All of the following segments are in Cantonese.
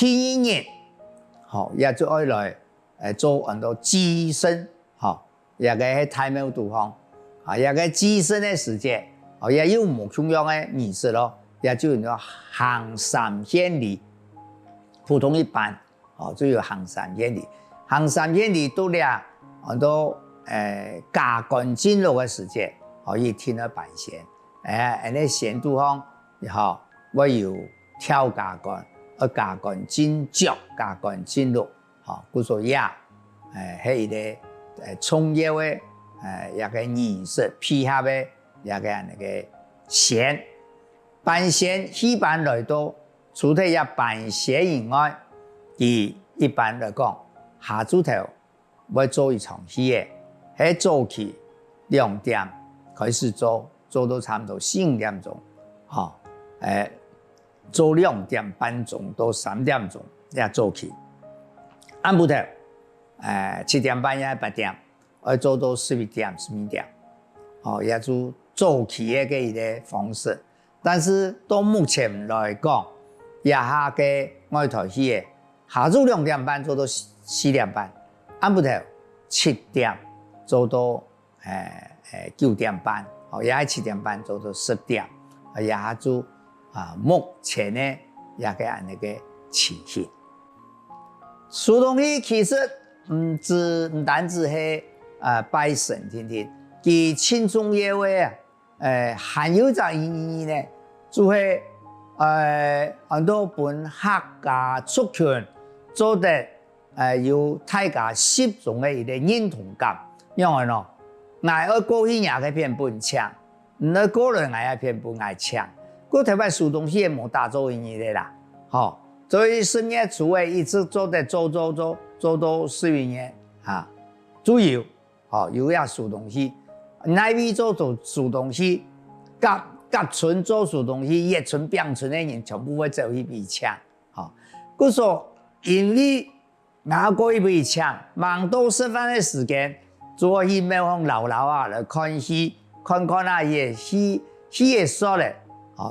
第一年，也就爱来做很多寄生，也个喺太庙地方，也个寄生的时节，也有木中央的仪式咯，也就叫行三献礼，普通一般，就有行三献礼，行三献礼到了很多加干进入的时节，可以听到拜仙，那仙地方，会有跳加干。加干进脚，加干进入，故说也，係一個重要的一個儀式，配合的一個那個仙，辦仙一般來到，除咗要辦仙以外，佢一般來講，下晝頭會做一場戲嘅，喺早期2點開始做到差唔多4、5點鐘，做2點半鐘到3點鐘也做起，暗晡頭7點半也8點，要做到11點12點，也就做起嘅一個方式。但是到目前來講，也下嘅外台戲嘅，下晝2點半做到4點半，暗晡頭7點做到9點半，也係7點半做到10點，也下就。目前呢，也個那個情形。蘇東戲其實唔單止係拜神天天，佢輕重要嘅還有一個意義呢，就係很多本客家族群做得有大家心中嘅一個認同感，因為咯，我過去也係偏本強，我個人也偏本愛強。個台灣蘇東戲冇大做意義的啦，所以10月初誒一直做到4月年主要有呀蘇東戲，內邊做蘇東戲，甲村做蘇東戲，葉村、汴村的人全部會走去比搶，佢說因為我過去比搶，忙到吃飯的時間，做戲咩方老來看戲，看也戲也說咧。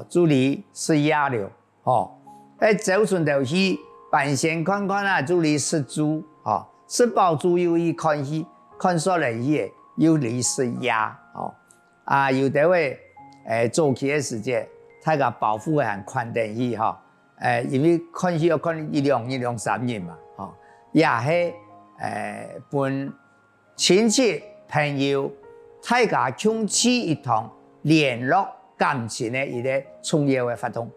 助理是壓了，走順頭戲，辦先看助理是豬，10包豬又一看戲，看出來嘢有理是壓，有啲位做起嘅時間，大家保護很寬電戲，因為看戲要看1兩3日嘛，也係本親戚朋友，大家共起一堂聯絡。感情的一個重要的活動。